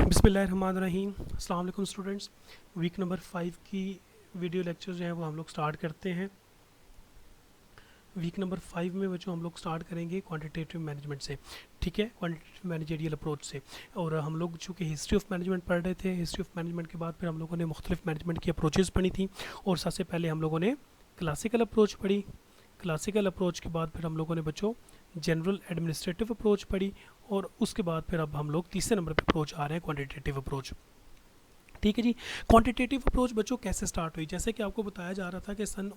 बिस्मिल्लाहिर्रहमानिर्रहीम। अस्सलाम वालेकुम स्टूडेंट्स। वीक नंबर 5 की वीडियो लेक्चर जो है वो हम लोग स्टार्ट करते हैं। वीक नंबर 5 में बच्चों हम लोग स्टार्ट करेंगे क्वांटिटेटिव मैनेजमेंट से, ठीक है, क्वांटिटेटिव मैनेजरियल अप्रोच से। और हम लोग चूँकि हिस्ट्री ऑफ मैनेजमेंट पढ़ रहे थे, हिस्ट्री ऑफ मैनेजमेंट के बाद फिर हम लोगों ने मुख्तलिफ मैनेजमेंट की अप्रोचेज़ पढ़ी थी। और सबसे पहले हम लोगों ने क्लासिकल अप्रोच पढ़ी। क्लासिकल अप्रोच के बाद फिर हम लोगों ने बच्चों जनरल एडमिनिस्ट्रेटिव अप्रोच पढ़ी। और उसके बाद फिर अब हम लोग तीसरे नंबर पे अप्रोच आ रहे हैं, क्वांटिटेटिव अप्रोच। ठीक है जी। क्वांटिटेटिव अप्रोच बच्चों कैसे स्टार्ट हुई? जैसे कि आपको बताया जा रहा था कि सन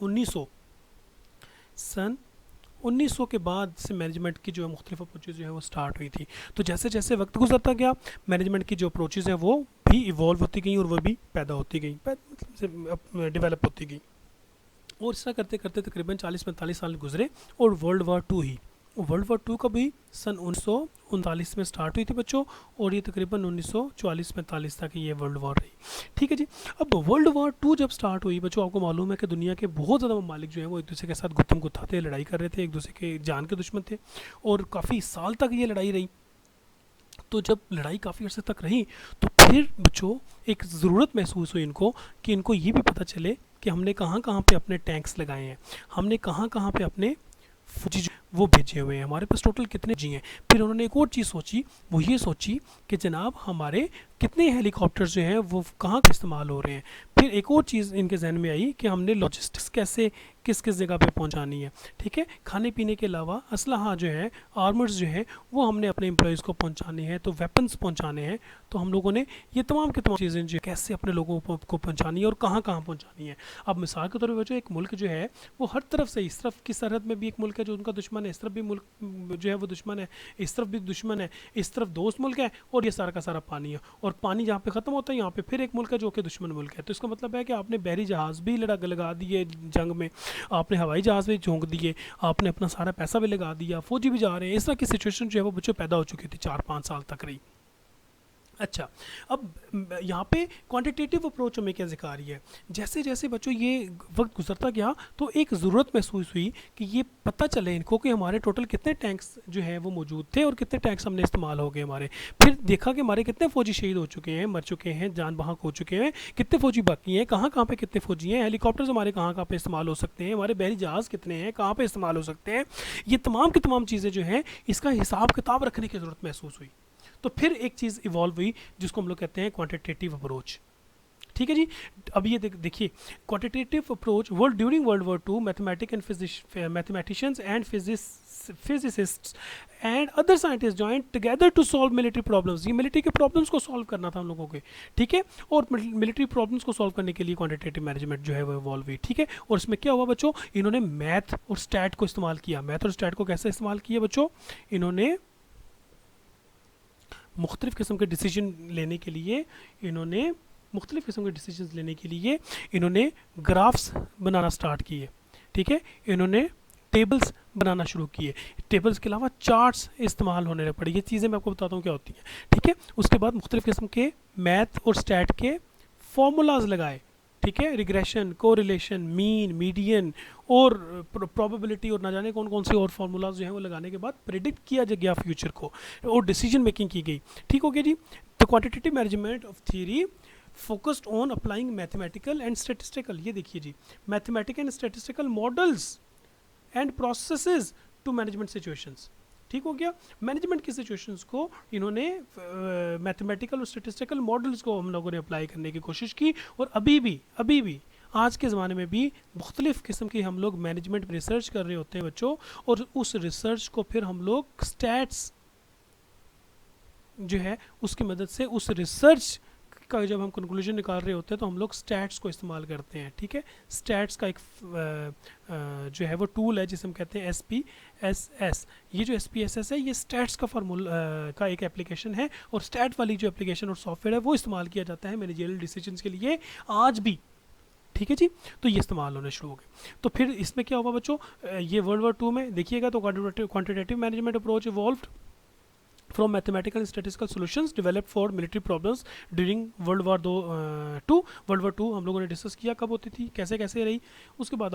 1900 के बाद से मैनेजमेंट की जो है मुख्तलिफ अप्रोचेज़ जो है वो स्टार्ट हुई थी। तो जैसे जैसे वक्त गुजरता गया, मैनेजमेंट की जो अप्रोचेज़ हैं वो भी इवॉल्व होती गई और वो भी पैदा होती गई, डेवलप होती गई। और इस तरह करते करते तकरीबन 40-45 साल गुजरे और वर्ल्ड वार टू का भी सन 1939 में स्टार्ट हुई थी बच्चों, और ये तकरीबन 1944-45 तक ये वर्ल्ड वार रही। ठीक है जी। अब वर्ल्ड वार टू जब स्टार्ट हुई बच्चों, आपको मालूम है कि दुनिया के बहुत ज़्यादा ममालिक जो हैं वो एक दूसरे के साथ गुत्थम गुत्था थे, लड़ाई कर रहे थे, एक दूसरे के जान के दुश्मन थे, और काफ़ी साल तक ये लड़ाई रही। तो जब लड़ाई काफ़ी अर्से तक रही तो फिर बच्चों एक ज़रूरत महसूस हुई इनको कि इनको ये भी पता चले कि हमने कहाँ कहाँ पे अपने टैंक्स लगाए हैं, हमने कहाँ कहाँ पे अपने फौजी वो भेजे हुए हैं, हमारे पास टोटल कितने जी हैं। फिर उन्होंने एक और चीज़ सोची, वो ये सोची कि जनाब हमारे कितने हेलीकॉप्टर्स जो हैं वो कहाँ का इस्तेमाल हो रहे हैं। फिर एक और चीज़ इनके जहन में आई कि हमने लॉजिस्टिक्स कैसे किस किस जगह पे पहुंचानी है। ठीक है, खाने पीने के अलावा असलहा जो है, आर्मर्स जो है वो हमने अपने एम्प्लॉयज़ को पहुंचाने हैं, तो वेपन्स पहुंचाने हैं। तो हम लोगों ने ये तमाम की तमाम चीज़ें जो कैसे अपने लोगों को पहुंचानी है और कहाँ कहाँ पहुंचानी है। अब मिसाल के तौर पर बच्चों, एक मुल्क जो है वो हर तरफ से, इस तरफ की सरहद में भी एक मुल्क है जो उनका दुश्मन है, इस तरफ भी मुल्क जो है वो दुश्मन है, इस तरफ भी दुश्मन है, इस तरफ दोस्त मुल्क है, और ये सारा का सारा पानी है। और पानी जहाँ पे ख़त्म होता है यहाँ पे फिर एक मुल्क है जो कि दुश्मन मुल्क है। तो इसका मतलब है कि आपने बहरी जहाज़ भी लगा दिए जंग में, आपने हवाई जहाज़ भी झोंक दिए, आपने अपना सारा पैसा भी लगा दिया, फौजी भी जा रहे हैं। इस तरह की सिचुएशन जो है वो बच्चों पैदा हो चुकी थी, 4-5 साल तक रही। अच्छा, अब यहाँ पे क्वांटिटेटिव अप्रोच हमें क्या सिखा रही है? जैसे जैसे बच्चों ये वक्त गुजरता गया तो एक ज़रूरत महसूस हुई कि ये पता चले इनको कि हमारे टोटल कितने टैंक्स जो हैं वो मौजूद थे और कितने टैंक्स हमने इस्तेमाल हो गए हमारे। फिर देखा कि हमारे कितने फ़ौजी शहीद हो चुके हैं, मर चुके हैं, जान बहक हो चुके हैं, कितने फ़ौजी बाकी हैं, कहाँ कहाँ पे कितने फ़ौजी हैं, हेलीकॉप्टर्स हमारे कहाँ कहाँ पे इस्तेमाल हो सकते हैं, हमारे बहरी जहाज़ कितने हैं, कहाँ पे इस्तेमाल हो सकते हैं। ये तमाम की तमाम चीज़ें जो हैं इसका हिसाब किताब रखने की ज़रूरत महसूस हुई। तो फिर एक चीज़ इवॉल्व हुई जिसको हम लोग कहते हैं क्वांटिटेटिव अप्रोच। ठीक है जी। अब ये देखिए, quantitative approach world during world war two mathematicians and physicists and other scientist joint together to solve military problems. ये मिलिट्री के प्रॉब्लम्स को सॉल्व करना था हम लोगों के। ठीक है, और मिलिट्री प्रॉब्लम्स को सॉल्व करने के लिए क्वांटिटेटिव मैनेजमेंट जो है वो इवॉल्व हुई। ठीक है, और इसमें क्या हुआ बच्चों, इन्होंने मैथ और स्टैट को इस्तेमाल किया। मैथ और स्टैट को कैसे इस्तेमाल किया बच्चों? इन्होंने मुख्तलिफ़ किस्म के डिसीजन लेने के लिए इन्होंने ग्राफ्स बनाना स्टार्ट किए। ठीक है, इन्होंने टेबल्स बनाना शुरू किए। टेबल्स के अलावा चार्ट्स इस्तेमाल होने पड़े। ये चीज़ें मैं आपको बताता हूँ क्या होती हैं। ठीक है, उसके बाद मुख्तलिफ़ किस्म के मैथ और स्टैट के फार्मूलाज लगाए। ठीक है, रिग्रेशन, कोरिलेशन, मीन, मीडियन और प्रोबेबिलिटी और ना जाने कौन कौन से और फार्मूलाज जो हैं वो लगाने के बाद प्रेडिक्ट किया गया फ्यूचर को और डिसीजन मेकिंग की गई। ठीक हो गया जी। The quantitative management of theory focused on applying mathematical and statistical, ये देखिए जी, mathematical and statistical models and processes to management situations. ठीक हो गया। मैनेजमेंट की सिचुएशंस को इन्होंने मैथमेटिकल और स्टैटिस्टिकल मॉडल्स को हम लोगों ने अप्लाई करने की कोशिश की। और अभी भी आज के ज़माने में भी मुख्तलिफ़ किस्म की हम लोग मैनेजमेंट में रिसर्च कर रहे होते हैं बच्चों, और उस रिसर्च को फिर हम लोग स्टैट्स जो है उसकी मदद से, उस रिसर्च का जब हम कंक्लूजन निकाल रहे होते हैं तो हम लोग स्टैट्स को इस्तेमाल करते हैं। ठीक है, स्टैट्स का एक जो है वो टूल है जिसे हम कहते हैं SPSS। ये जो SPSS है ये स्टैट्स का फार्मूला का एक एप्लीकेशन है, और स्टैट वाली जो एप्लीकेशन और सॉफ्टवेयर है वो इस्तेमाल किया जाता है मैनेजरियल डिसीजंस के लिए आज भी। ठीक है जी। तो ये इस्तेमाल होने शुरू हो गए। तो फिर इसमें क्या हुआ बच्चों, ये वर्ल्ड वार टू में देखिएगा तो quantitative management approach evolved from mathematical and statistical solutions developed for military problems during World War II। World War II हम लोगों ने डिस्कस किया कब होती थी, कैसे कैसे रही। उसके बाद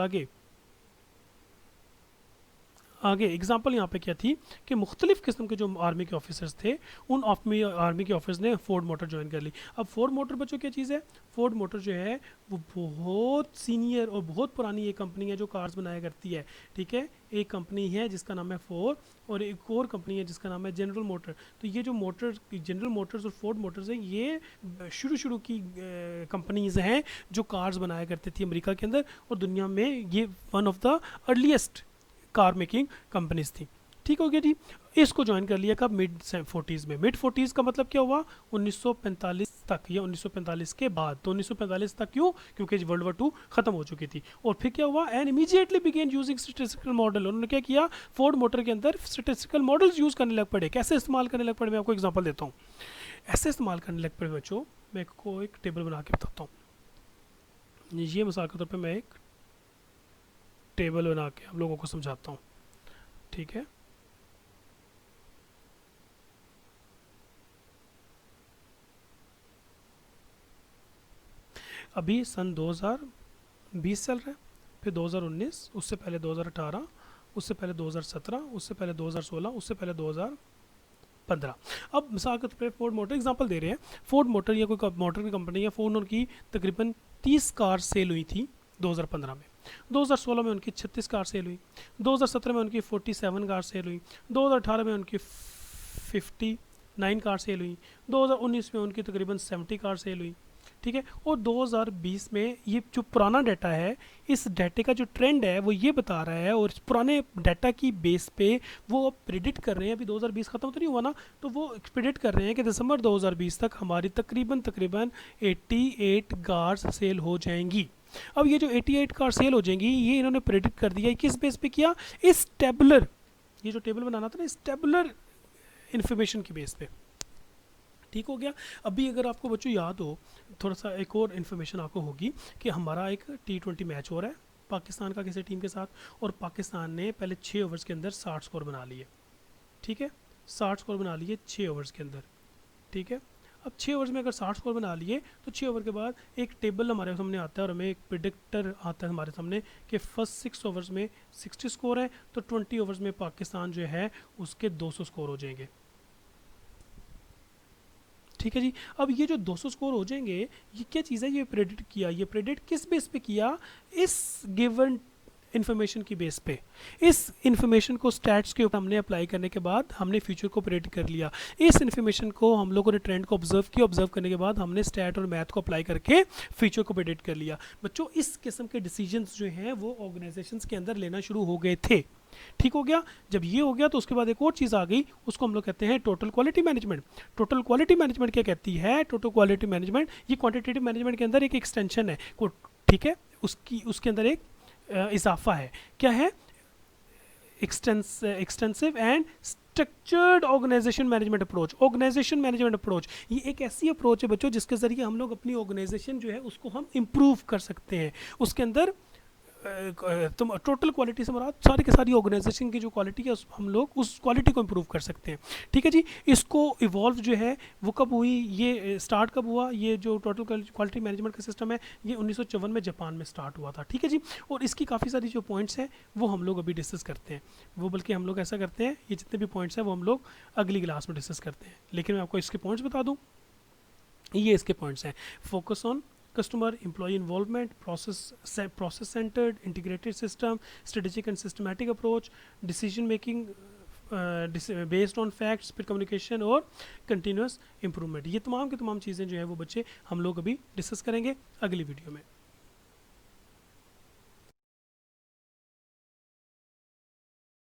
आगे एग्जांपल यहाँ पे क्या थी कि मुख्तलिफ़ किस्म के जो आर्मी के ऑफिसर्स थे, उन आर्मी के ऑफिसर्स ने फोर्ड मोटर ज्वाइन कर ली। अब फोर्ड मोटर बच्चों क्या चीज़ है? फोर्ड मोटर जो है वो बहुत सीनियर और बहुत पुरानी एक कंपनी है जो कार्स बनाया करती है, ठीक है। एक कंपनी है जिसका नाम है फोर्ड, और एक और कंपनी है जिसका नाम है जनरल मोटर। तो ये जो मोटर, जनरल मोटर्स और फोर्ड मोटर्स हैं, ये शुरू की कंपनीज हैं जो कार्स बनाया करती थी अमेरिका के अंदर, और दुनिया में ये one of the earliest car making companies थी। ठीक हो गया जी। इसको ज्वाइन कर लिया कब? मिड 40s में। मिड 40s का मतलब क्या हुआ? 1945 तक, या 1945 के बाद। तो 1945 तक क्यों? क्योंकि वर्ल्ड वॉर 2 खत्म हो चुकी थी। और फिर क्या हुआ? And immediately began using statistical model. उन्होंने क्या किया? फोर्ड मोटर के अंदर स्टैटिस्टिकल मॉडल्स यूज करने लग पड़े। कैसे इस्तेमाल करने लग पड़े? मैं आपको एग्जांपल देता हूँ। ऐसे इस्तेमाल करने लग पड़े बच्चों, मैं आपको एक टेबल बना के बताता हूँ। ये मिसाल के तौर पर मैं एक टेबल बना के आप लोगों को समझाता हूँ, ठीक है। अभी सन 2020 चल रहा है, फिर 2019, उससे पहले 2018, उससे पहले 2017, उससे पहले 2016, उससे पहले 2015। अब मिसाल के तौर पर फोर्ड मोटर एग्जांपल दे रहे हैं। फोर्ड मोटर या कोई मोटर की कंपनी है, फोर्ड की तकरीबन 30 कार सेल हुई थी 2015 में। 2016 में उनकी 36 कार सेल हुई, 2017 में उनकी 47 कार सेल हुई, 2018 में उनकी 59 कार सेल हुई, 2019 में उनकी तकरीबन 70 कार सेल हुई, ठीक है। और 2020 में ये जो पुराना डाटा है, इस डाटे का जो ट्रेंड है वो ये बता रहा है, और इस पुराने डाटा की बेस पे वो प्रिडिक्ट कर रहे हैं, अभी 2020 ख़त्म तो नहीं हुआ ना, तो वो प्रिडिक्ट कर रहे हैं कि दिसंबर 2020 तक हमारी तकरीबन 88 कार्स सेल हो जाएंगी। अब ये जो 88 कार सेल हो जाएंगी, ये इन्होंने प्रेडिक्ट कर दिया। किस बेस पे किया? इस टेबुलर, ये जो टेबल बनाना था ना, इस टेबुलर इंफॉर्मेशन की बेस पे। ठीक हो गया। अभी अगर आपको बच्चों याद हो, थोड़ा सा एक और इन्फॉर्मेशन आपको होगी कि हमारा एक T20 मैच हो रहा है पाकिस्तान का किसी टीम के साथ, और पाकिस्तान ने पहले 6 ओवर्स के अंदर 60 स्कोर बना लिए, ठीक है। 60 स्कोर बना लिए 6 ओवर्स के अंदर, ठीक है। अब 6 ओवर्स में अगर 60 स्कोर बना लिए, तो 6 ओवर के बाद एक टेबल हमारे सामने आता है, और हमें एक प्रिडिक्टर आता है हमारे सामने कि फर्स्ट 6 ओवर्स में 60 स्कोर है, तो 20 ओवर्स में पाकिस्तान जो है उसके 200 स्कोर हो जाएंगे, ठीक है जी। अब ये जो 200 स्कोर हो जाएंगे, ये क्या चीज़ है? ये प्रेडिक्ट किया। ये प्रेडिक्ट किस बेस पे किया? इस गिवन इन्फॉर्मेशन की बेस पे। इस इन्फॉर्मेशन को स्टैट्स के ऊपर हमने अप्लाई करने के बाद हमने फ्यूचर को प्रेडिक्ट कर लिया। इस इन्फॉर्मेशन को हम लोगों ने ट्रेंड को ऑब्जर्व किया, ऑब्जर्व करने के बाद हमने स्टैट और मैथ को अप्लाई करके फ्यूचर को प्रेडिक्ट कर लिया। बच्चों, इस किस्म के डिसीजंस जो हैं वो ऑर्गेनाइजेशंस के अंदर लेना शुरू हो गए थे। ठीक हो गया। जब ये हो गया तो उसके बाद एक और चीज़ आ गई, उसको हम लोग कहते हैं total quality management. Total quality management क्या कहती है? टोटल क्वालिटी मैनेजमेंट ये क्वांटिटेटिव मैनेजमेंट के अंदर एक एक्सटेंशन है, ठीक है। उसके अंदर एक इजाफा है। क्या है? Extensive and structured organisation management approach. Organisation management approach ये एक ऐसी अप्रोच है बच्चों जिसके ज़रिए हम लोग अपनी ऑर्गेनाइजेशन जो है उसको हम इम्प्रूव कर सकते हैं। उसके अंदर तुम टोटल क्वालिटी से मुराद सारी की सारी ऑर्गेनाइजेशन की जो क्वालिटी है हम लोग उस क्वालिटी को इम्प्रूव कर सकते हैं, ठीक है जी। इसको इवॉल्व जो है वो कब हुई? ये स्टार्ट कब हुआ? ये जो टोटल क्वालिटी मैनेजमेंट का सिस्टम है ये 1954 में जापान में स्टार्ट हुआ था, ठीक है जी। और इसकी काफ़ी सारी जो पॉइंट्स हैं वो हम लोग अभी डिस्कस करते हैं, वो बल्कि हम लोग ऐसा करते हैं ये जितने भी पॉइंट्स हैं वो हम लोग अगली क्लास में डिस्कस करते हैं। लेकिन मैं आपको इसके पॉइंट्स बता दूँ, ये इसके पॉइंट्स हैं। Focus on customer employee involvement, process centered integrated system, strategic and systematic approach, decision making based on facts, फिर कम्युनिकेशन और कंटिन्यूस इंप्रूवमेंट। ये तमाम की तमाम चीज़ें जो है वो बच्चे हम लोग अभी डिस्कस करेंगे अगली वीडियो में।